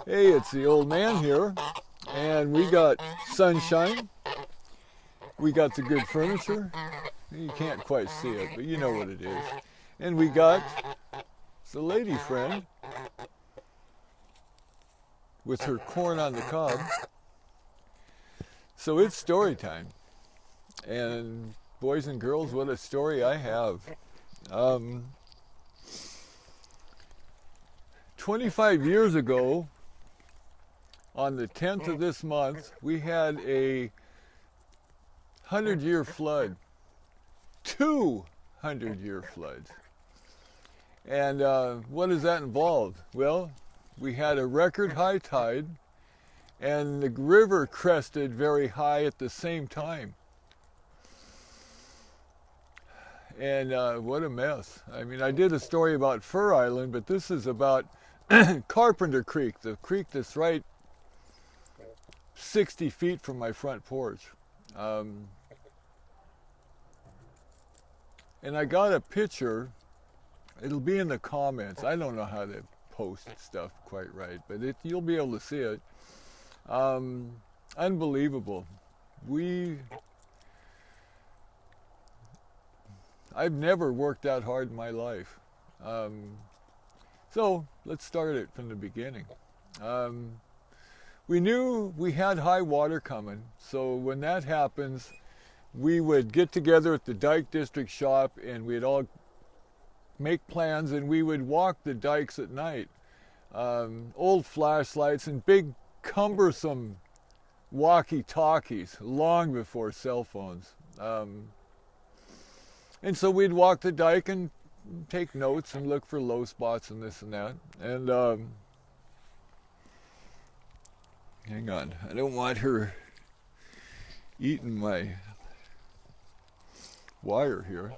Hey, it's the old man here, and we got sunshine. We got the good furniture. You can't quite see it, but you know what it is. And we got the lady friend with her corn on the cob. So it's story time. And boys and girls, what a story I have. 25 years ago, on the 10th of this month, we had a 100-year flood. 200-year floods. And what does that involve? Well, we had a record high tide, and the river crested very high at the same time. And what a mess. I mean, I did a story about Fur Island, but this is about Carpenter Creek, the creek that's right 60 feet from my front porch. And I got a picture. It'll be in the comments. I don't know how to post stuff quite right, but you'll be able to see it. Unbelievable. I've never worked that hard in my life. So let's start it from the beginning. We knew we had high water coming, so when that happens, we would get together at the Dike District shop and we'd all make plans and we would walk the dikes at night. Old flashlights and big cumbersome walkie-talkies long before cell phones. And so we'd walk the dike and take notes and look for low spots and this and that. And hang on, I don't want her eating my wire here.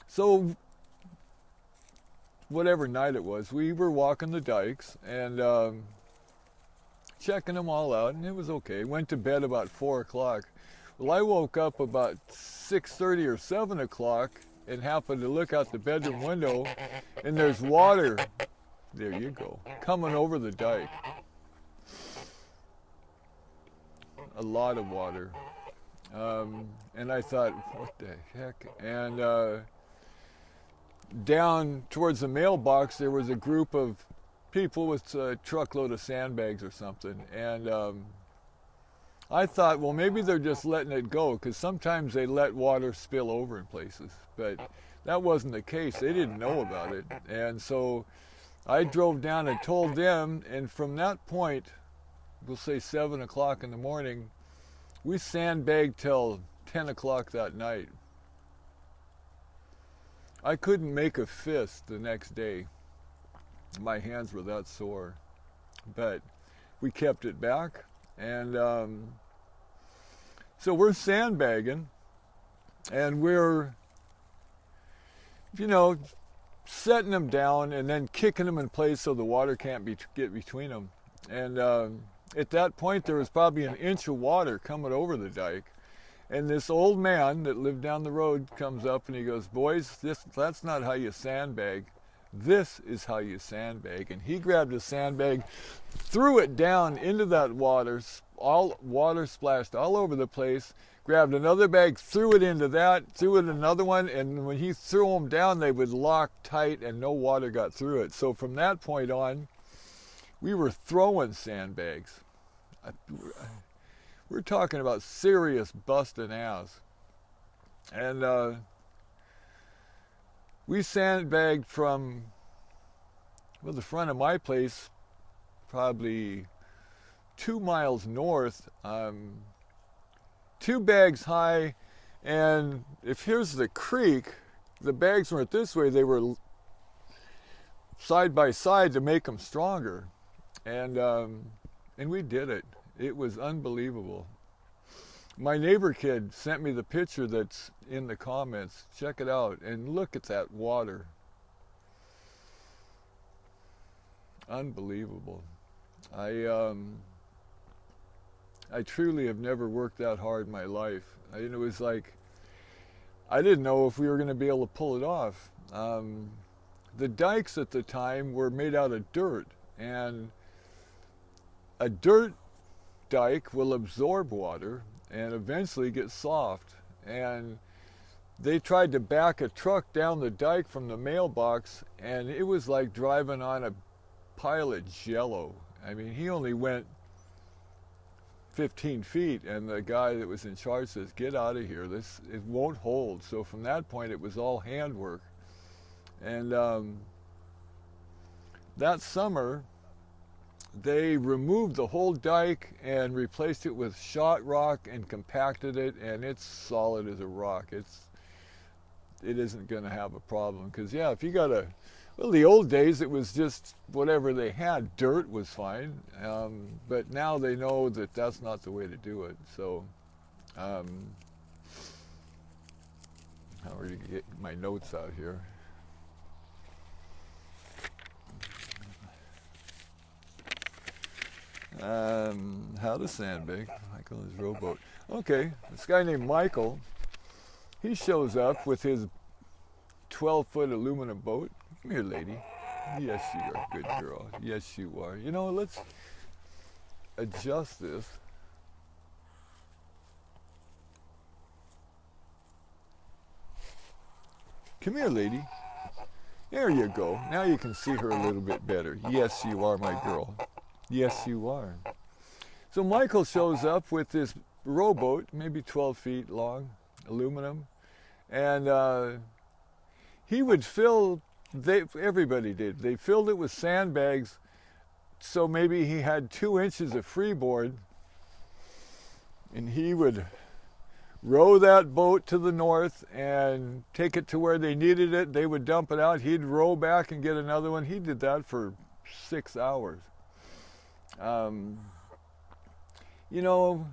So whatever night it was, we were walking the dikes and checking them all out, and it was okay. Went to bed about 4 o'clock. Well, I woke up about 6:30 or 7 o'clock and happened to look out the bedroom window, and there's water, there you go, coming over the dike. A lot of water. And I thought, what the heck? And down towards the mailbox, there was a group of people with a truckload of sandbags or something. And I thought, well, maybe they're just letting it go, because sometimes they let water spill over in places. But that wasn't the case. They didn't know about it. And so I drove down and told them, and from that point, we'll say 7 o'clock in the morning, we sandbagged till 10 o'clock that night. I couldn't make a fist the next day. My hands were that sore. But we kept it back. And so we're sandbagging. And we're, setting them down and then kicking them in place so the water can't get between them. And at that point, there was probably an inch of water coming over the dike. And this old man that lived down the road comes up and he goes, boys, that's not how you sandbag. This is how you sandbag. And he grabbed a sandbag, threw it down into that water, all water splashed all over the place, grabbed another bag, threw it into that, threw it another one, and when he threw them down, they would lock tight and no water got through it. So from that point on, we were throwing sandbags. We're talking about serious busting ass. And we sandbagged from, the front of my place, probably 2 miles north, 2 bags high. And if here's the creek, the bags weren't this way, they were side by side to make them stronger. And we did it. It was unbelievable. My neighbor kid sent me the picture that's in the comments. Check it out and look at that water. Unbelievable. I truly have never worked that hard in my life. It was like, I didn't know if we were going to be able to pull it off. the dikes at the time were made out of dirt, and a dirt dike will absorb water and eventually get soft. And they tried to back a truck down the dike from the mailbox, and it was like driving on a pile of jello. I mean, he only went 15 feet, and the guy that was in charge says, "Get out of here, it won't hold." So from that point it was all handwork. And that summer they removed the whole dike and replaced it with shot rock and compacted it, and it's solid as a rock. It isn't going to have a problem, because yeah, if you got well, the old days it was just whatever they had. Dirt was fine, but now they know that that's not the way to do it. So how are you get my notes out here? How to sandbag. Michael and his rowboat. Okay, this guy named Michael, he shows up with his 12-foot aluminum boat. Come here, lady. Yes, you're a good girl. Yes, you are. You know, let's adjust this. Come here, lady. There you go. Now you can see her a little bit better. Yes, you are my girl. Yes, you are. So Michael shows up with this rowboat, maybe 12 feet long, aluminum, and he would fill, everybody did, they filled it with sandbags, so maybe he had 2 inches of freeboard, and he would row that boat to the north and take it to where they needed it. They would dump it out. He'd row back and get another one. He did that for 6 hours. You know,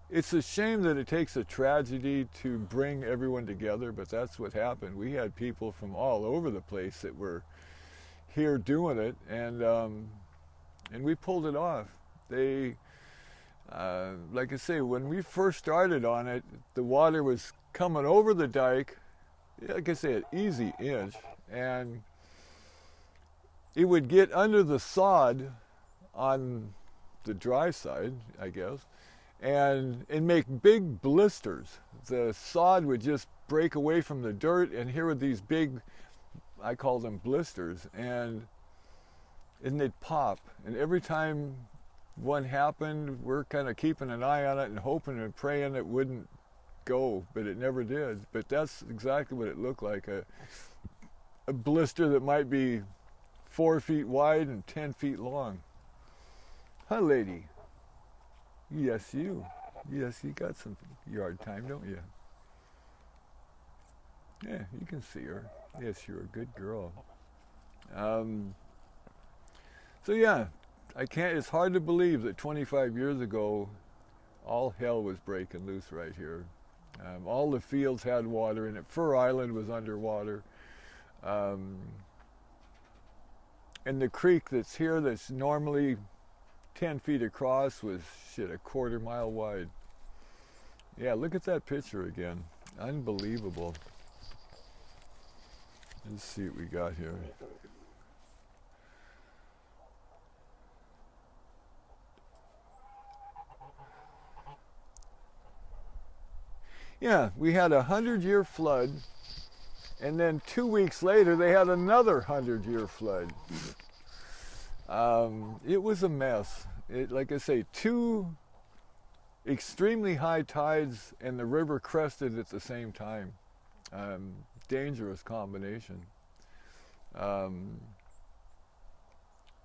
it's a shame that it takes a tragedy to bring everyone together, but that's what happened. We had people from all over the place that were here doing it, and we pulled it off. They, like I say, when we first started on it, the water was coming over the dike, like I say, an easy inch, and it would get under the sod on the dry side, I guess, and make big blisters. The sod would just break away from the dirt, and here were these big, I call them blisters, and they'd pop. And every time one happened, we're kind of keeping an eye on it and hoping and praying it wouldn't go, but it never did. But that's exactly what it looked like, a blister that might be 4 feet wide and 10 feet long. Hi, lady. Yes, you. Yes, you got some yard time, don't you? Yeah, you can see her. Yes, you're a good girl. So yeah, it's hard to believe that 25 years ago, all hell was breaking loose right here. All the fields had water in it. Fur Island was underwater. And the creek that's here, that's normally 10 feet across, was a quarter mile wide. Yeah, look at that picture again. Unbelievable. Let's see what we got here. Yeah, we had a 100-year flood, and then 2 weeks later they had another 100-year flood. It was a mess. Like I say, 2 extremely high tides and the river crested at the same time. Dangerous combination.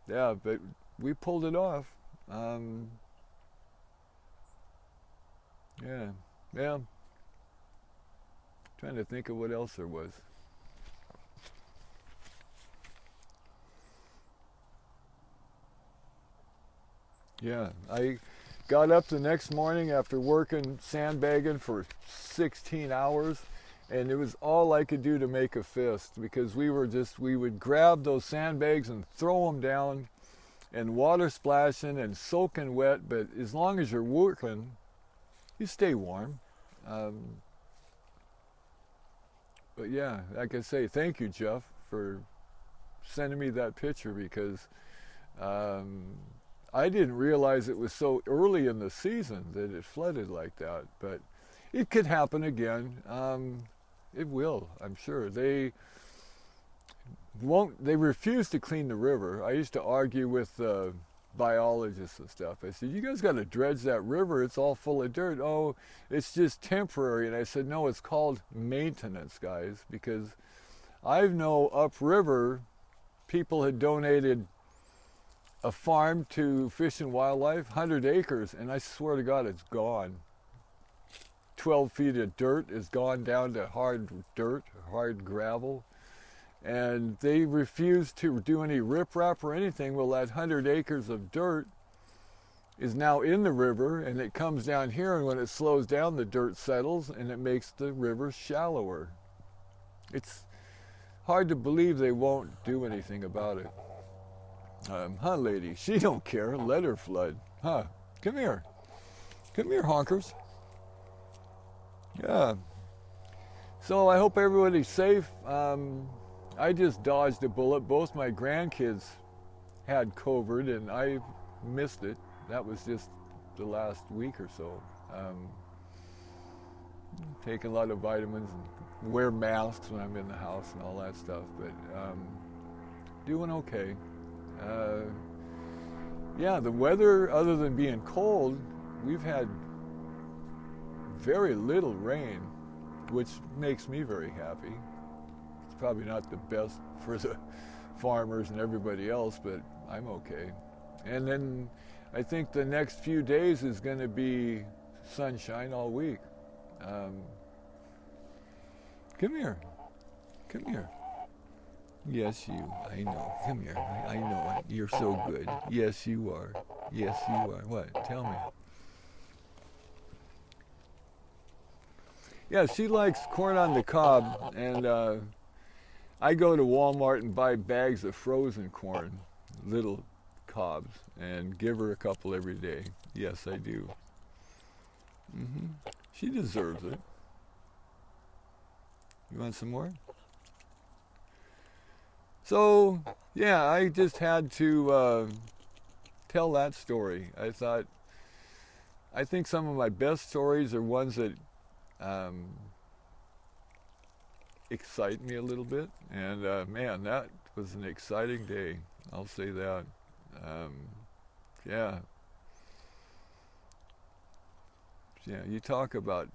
Yeah, but we pulled it off. Yeah. Trying to think of what else there was. Yeah, I got up the next morning after working sandbagging for 16 hours, and it was all I could do to make a fist, because we would grab those sandbags and throw them down, and water splashing and soaking wet, but as long as you're working, you stay warm. But yeah, like I say, thank you, Jeff, for sending me that picture, because I didn't realize it was so early in the season that it flooded like that. But it could happen again. It will, I'm sure. They refuse to clean the river. I used to argue with biologists and stuff. I said, you guys got to dredge that river. It's all full of dirt. Oh, it's just temporary. And I said, no, it's called maintenance, guys, because I know upriver people had donated a farm to Fish and Wildlife, 100 acres, and I swear to God, it's gone. 12 feet of dirt is gone down to hard dirt, hard gravel. And they refuse to do any riprap or anything. Well, that 100 acres of dirt is now in the river, and it comes down here, and when it slows down, the dirt settles, and it makes the river shallower. It's hard to believe they won't do anything about it. Huh, lady? She don't care. Let her flood. Huh? Come here. Come here, honkers. Yeah. So I hope everybody's safe. I just dodged a bullet. Both my grandkids had COVID, and I missed it. That was just the last week or so. Taking a lot of vitamins and wear masks when I'm in the house and all that stuff, but doing okay. Yeah, the weather, other than being cold, we've had very little rain, which makes me very happy. It's probably not the best for the farmers and everybody else, but I'm okay. And then I think the next few days is going to be sunshine all week. Come here. Come here. Yes, you. I know. Come here. I know it. You're so good. Yes, you are. Yes, you are. What? Tell me. Yeah, she likes corn on the cob, and I go to Walmart and buy bags of frozen corn, little cobs, and give her a couple every day. Yes, I do. She deserves it. You want some more? So, yeah, I just had to tell that story. I think some of my best stories are ones that excite me a little bit. And man, that was an exciting day. I'll say that. Yeah. Yeah, you talk about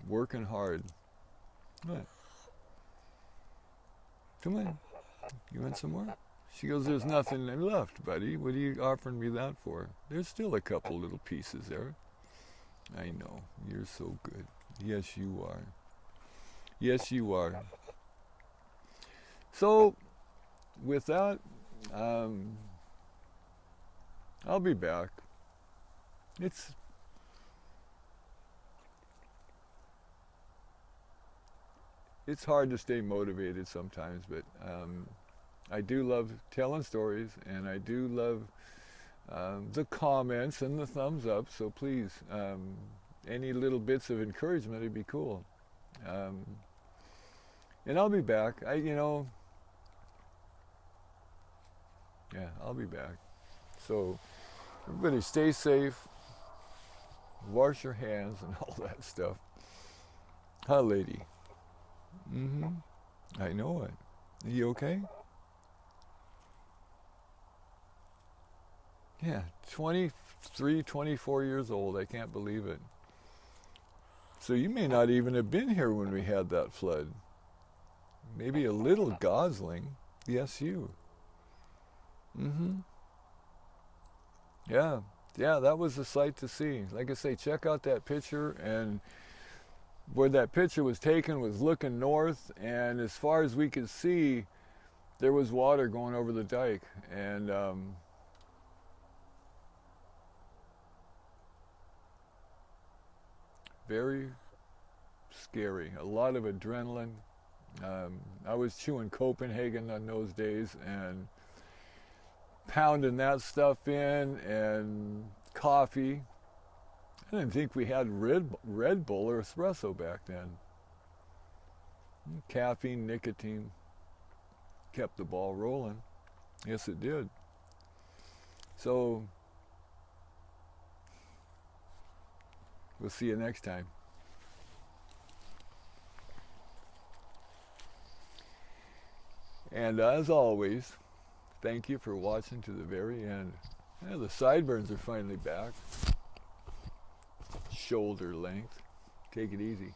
working hard. What? Come on. You want some more? She goes, there's nothing left, buddy. What are you offering me that for? There's still a couple little pieces there. I know. You're so good. Yes, you are. Yes, you are. So, with that, I'll be back. It's hard to stay motivated sometimes, but I do love telling stories, and I do love the comments and the thumbs up. So please, any little bits of encouragement would be cool. And I'll be back. Yeah, I'll be back. So everybody stay safe, wash your hands and all that stuff. Huh, lady? I know it. Are you okay? Yeah, 23, 24 years old. I can't believe it. So you may not even have been here when we had that flood. Maybe a little Gosling. Yes, you. Yeah, that was a sight to see. Like I say, check out that picture, and where that picture was taken was looking north, and as far as we could see, there was water going over the dike, and very scary. A lot of adrenaline. I was chewing Copenhagen on those days and pounding that stuff in, and coffee. I didn't think we had Red Bull or espresso back then. Caffeine, nicotine. kept the ball rolling. Yes, it did. So we'll see you next time. And as always, thank you for watching to the very end. Yeah, the sideburns are finally back. Shoulder length. Take it easy.